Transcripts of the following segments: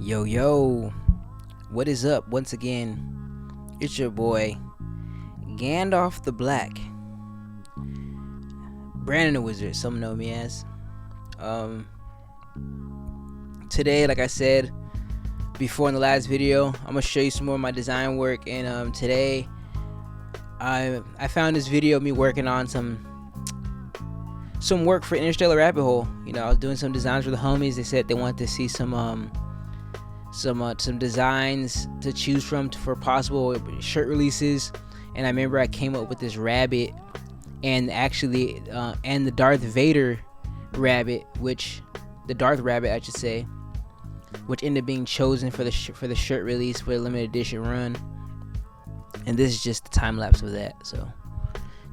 Yo, yo, what is up? Once again, it's your boy, Gandalf the Black, Brandon the Wizard, some know me as. Today, like I said before in the last video, I'm gonna show you some more of my design work. And today, I found this video of me working on some work for Interstellar Rabbit Hole. You know, I was doing some designs for the homies. They said they wanted to see some designs to choose from for possible shirt releases, and I remember I came up with this rabbit, and actually and the Darth rabbit, which ended up being chosen for the shirt release for the limited edition run. And this is just the time lapse of that, so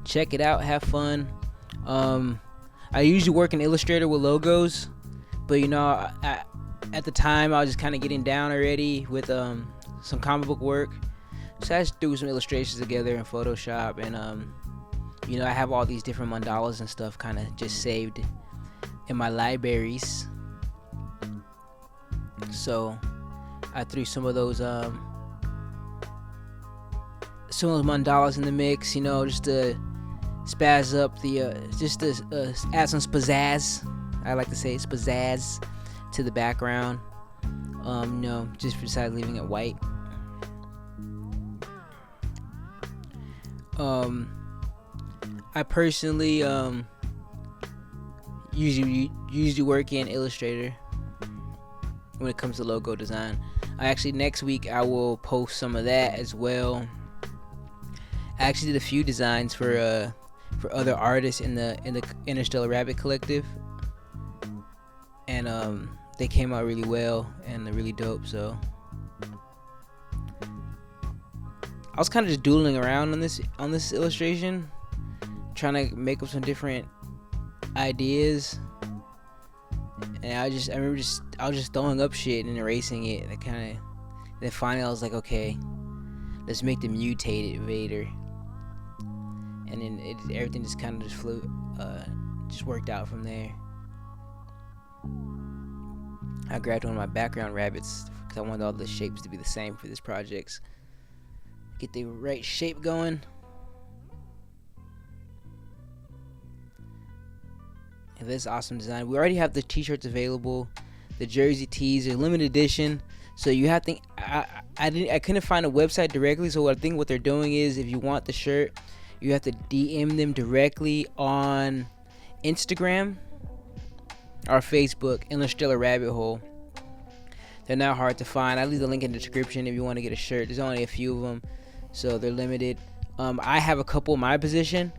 check it out, have fun. I usually work in Illustrator with logos, but you know, at the time I was just kind of getting down already with some comic book work, so I just threw some illustrations together in Photoshop. And you know, I have all these different mandalas and stuff kind of just saved in my libraries, so I threw some of those mandalas in the mix, you know, just to spazz up the just to add some pizzazz. I like to say pizzazz to the background. No, just besides leaving it white. I personally usually work in Illustrator when it comes to logo design. Next week I will post some of that as well. I actually did a few designs for other artists in the Interstellar Rabbit Collective, and they came out really well and they're really dope. So I was kind of just doodling around on this illustration, trying to make up some different ideas, and I was just throwing up shit and erasing it. Then finally I was like, okay, let's make the mutated Vader, and then everything just kind of just worked out from there. I grabbed one of my background rabbits because I wanted all the shapes to be the same for this project. Get the right shape going. And this awesome design. We already have the t-shirts available. The jersey tees are limited edition. So you have to. I couldn't find a website directly. So I think what they're doing is, if you want the shirt, you have to DM them directly on Instagram or Facebook, Interstellar Rabbit Hole. They're not hard to find. I'll leave the link in the description if you want to get a shirt. There's only a few of them, so they're limited. I have a couple in my position.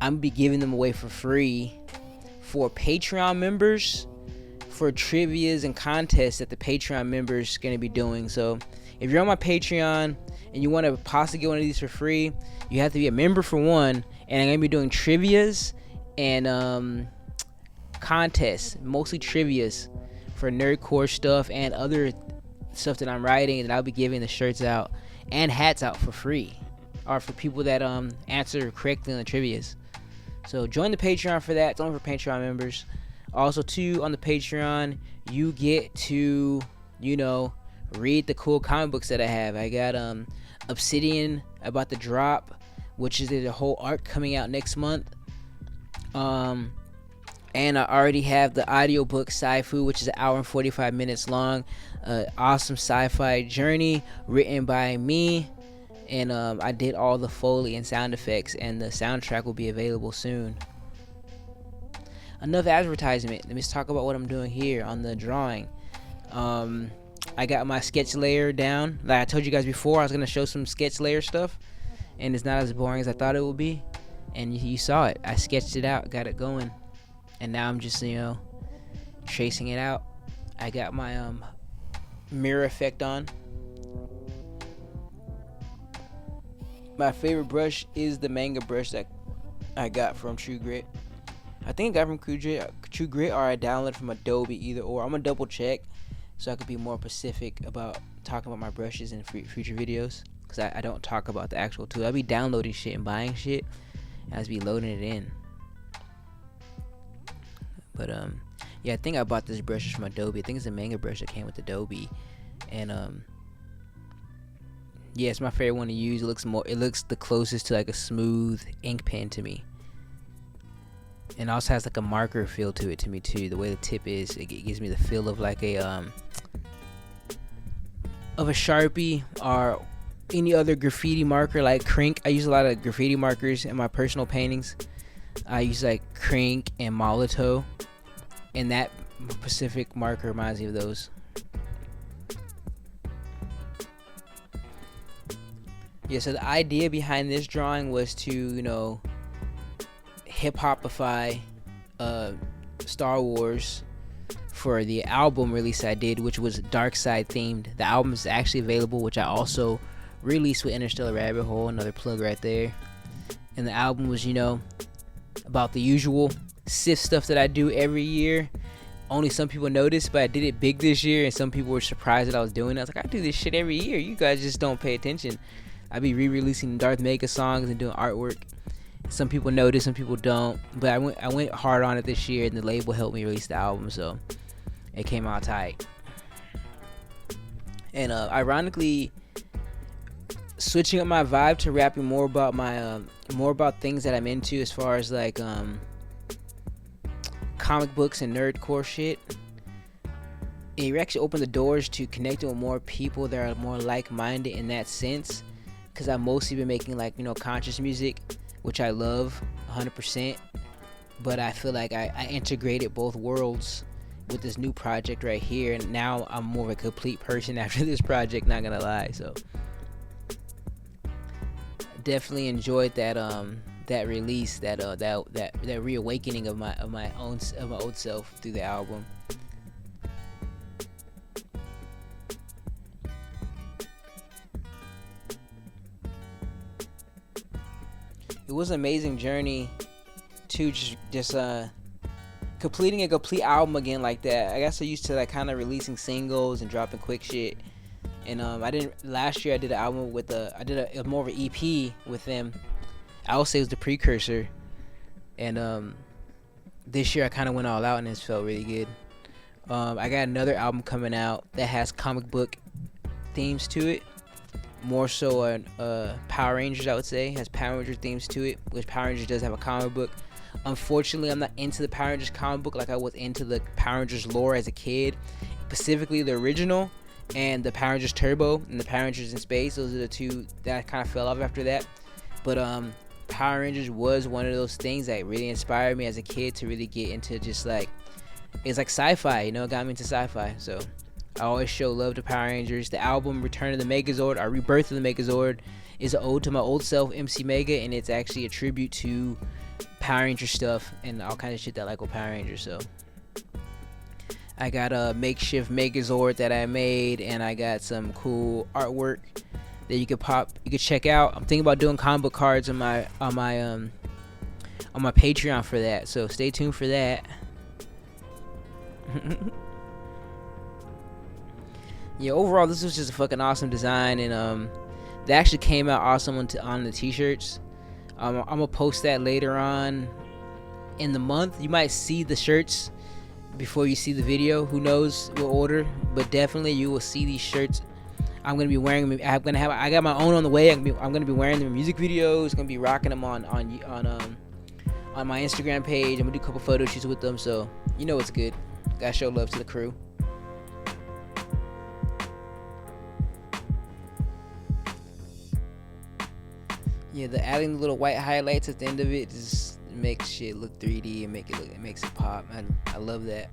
I'm gonna be giving them away for free for Patreon members, for trivias and contests that the Patreon members gonna be doing. So if you're on my Patreon and you want to possibly get one of these for free, you have to be a member for one, and I'm gonna be doing trivias and contests, mostly trivias for nerdcore stuff and other stuff that I'm writing, and I'll be giving the shirts out and hats out for free, or for people that answer correctly on the trivias. So join the Patreon for that. It's only for Patreon members. Also too, on the Patreon you get to, you know, read the cool comic books that I have. I got Obsidian about to drop, which is a whole arc coming out next month. And I already have the audiobook Sci-Fu, which is an hour and 45 minutes long. Awesome sci-fi journey written by me. And I did all the Foley and sound effects, and the soundtrack will be available soon. Enough advertisement. Let me just talk about what I'm doing here on the drawing. I got my sketch layer down. Like I told you guys before, I was going to show some sketch layer stuff, and it's not as boring as I thought it would be. And you saw it. I sketched it out, got it going. And now I'm just, you know, tracing it out. I got my mirror effect on. My favorite brush is the manga brush that I got from True Grit. I think I got from True Grit, or I downloaded from Adobe, either or. I'm gonna double check so I could be more specific about talking about my brushes in future videos, because I don't talk about the actual tool. I'll be downloading shit and buying shit, and I'll just be loading it in. But yeah, I think I bought this brush from Adobe. I think it's a manga brush that came with Adobe. And yeah, it's my favorite one to use. It looks the closest to like a smooth ink pen to me. And also has like a marker feel to it to me too. The way the tip is, it gives me the feel of like a Sharpie or any other graffiti marker like Crink. I use a lot of graffiti markers in my personal paintings. I use like Crink and Molotov, and that Pacific marker reminds me of those. Yeah, so the idea behind this drawing was to, hip-hopify Star Wars for the album release I did, which was Dark Side themed. The album is actually available, which I also released with Interstellar Rabbit Hole, another plug right there. And the album was, about the usual Sith stuff that I do every year. Only some people noticed, but I did it big this year, and some people were surprised that I was doing it. I was like, I do this shit every year. You guys just don't pay attention. I be re-releasing Darth Mega songs and doing artwork. Some people notice, some people don't. But I went hard on it this year, and the label helped me release the album, so it came out tight. And ironically, switching up my vibe to rapping more about things that I'm into, as far as like comic books and nerdcore shit. It actually opened the doors to connecting with more people that are more like-minded in that sense. Because I've mostly been making like conscious music, which I love 100%. But I feel like I integrated both worlds with this new project right here, and now I'm more of a complete person after this project. Not gonna lie, so definitely enjoyed that release, that reawakening of my old self through the album. It was an amazing journey to just completing a complete album again like that. I got so used to like kind of releasing singles and dropping quick shit. And last year I did an album with it was more of an EP with them. I would say it was the precursor. And this year I kind of went all out, and it felt really good. I got another album coming out that has comic book themes to it. More so Power Rangers, I would say. Has Power Rangers themes to it, which Power Rangers does have a comic book. Unfortunately, I'm not into the Power Rangers comic book like I was into the Power Rangers lore as a kid. Specifically the original and the Power Rangers Turbo and the Power Rangers in Space. Those are the two that I kind of fell off after that. But Power Rangers was one of those things that really inspired me as a kid to really get into just like, it's like sci-fi, it got me into sci-fi. So I always show love to Power Rangers. The album Return of the Megazord, or Rebirth of the Megazord, is an ode to my old self, MC Mega, and it's actually a tribute to Power Ranger stuff and all kinds of shit that I like with Power Rangers. So I got a makeshift Megazord that I made, and I got some cool artwork that you could check out. I'm thinking about doing comic book cards on my Patreon for that, so stay tuned for that. Yeah, overall this was just a fucking awesome design, and they actually came out awesome on the t-shirts. I'm gonna post that later on in the month. You might see the shirts before you see the video. Who knows what order, but definitely you will see these shirts. I'm gonna be wearing them. I got my own on the way. I'm gonna be wearing them in music videos. Gonna be rocking them on my Instagram page. I'm gonna do a couple photo shoots with them, so you know it's good. Gotta show love to the crew. Yeah, adding the little white highlights at the end of it just makes shit look 3D and it makes it pop. I love that.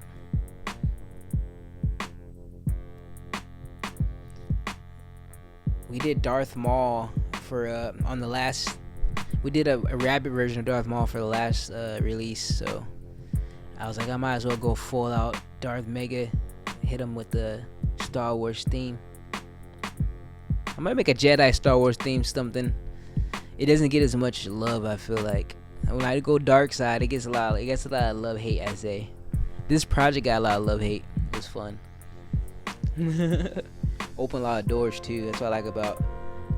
We did Darth Maul for on the last. We did a rabbit version of Darth Maul for the last release, so I was like, I might as well go full out Darth Mega, hit him with the Star Wars theme. I might make a Jedi Star Wars theme something. It doesn't get as much love, I feel like. When I go dark side, it gets a lot of love hate, I say. This project got a lot of love hate. It was fun. Open a lot of doors too. That's what I like about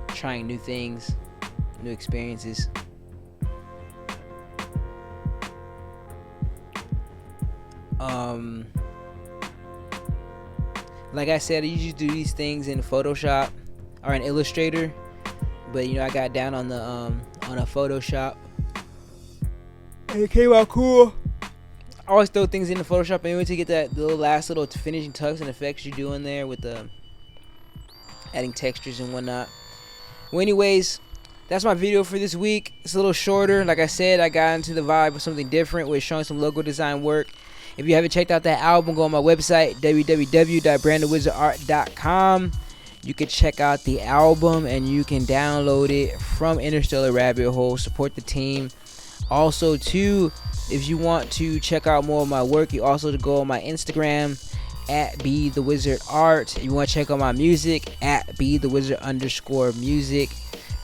trying new things, new experiences. Like I said, I usually do these things in Photoshop or in Illustrator, but I got down on the on a Photoshop, and it came out cool. I always throw things into Photoshop anyway to get that little last little finishing tucks and effects you do in there with the adding textures and whatnot. Well, anyways, that's my video for this week. It's a little shorter. Like I said, I got into the vibe of something different with showing some logo design work. If you haven't checked out that album, go on my website, www.brandonwizardart.com. You can check out the album and you can download it from Interstellar Rabbit Hole. Support the team. Also, too, if you want to check out more of my work, you also to go on my Instagram at BeTheWizardArt. If you want to check out my music at BeTheWizard_music.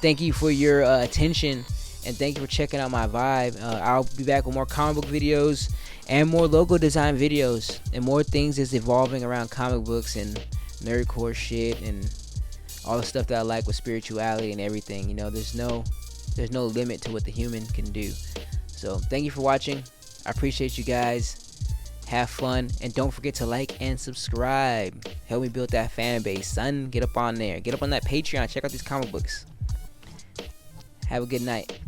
Thank you for your attention, and thank you for checking out my vibe. I'll be back with more comic book videos and more logo design videos and more things that's evolving around comic books and nerdcore shit and all the stuff that I like with spirituality and everything. There's no limit to what the human can do. So thank you for watching. I appreciate you guys. Have fun, and don't forget to like and subscribe. Help me build that fan base, son. Get up on there. Get up on that Patreon. Check out these comic books. Have a good night.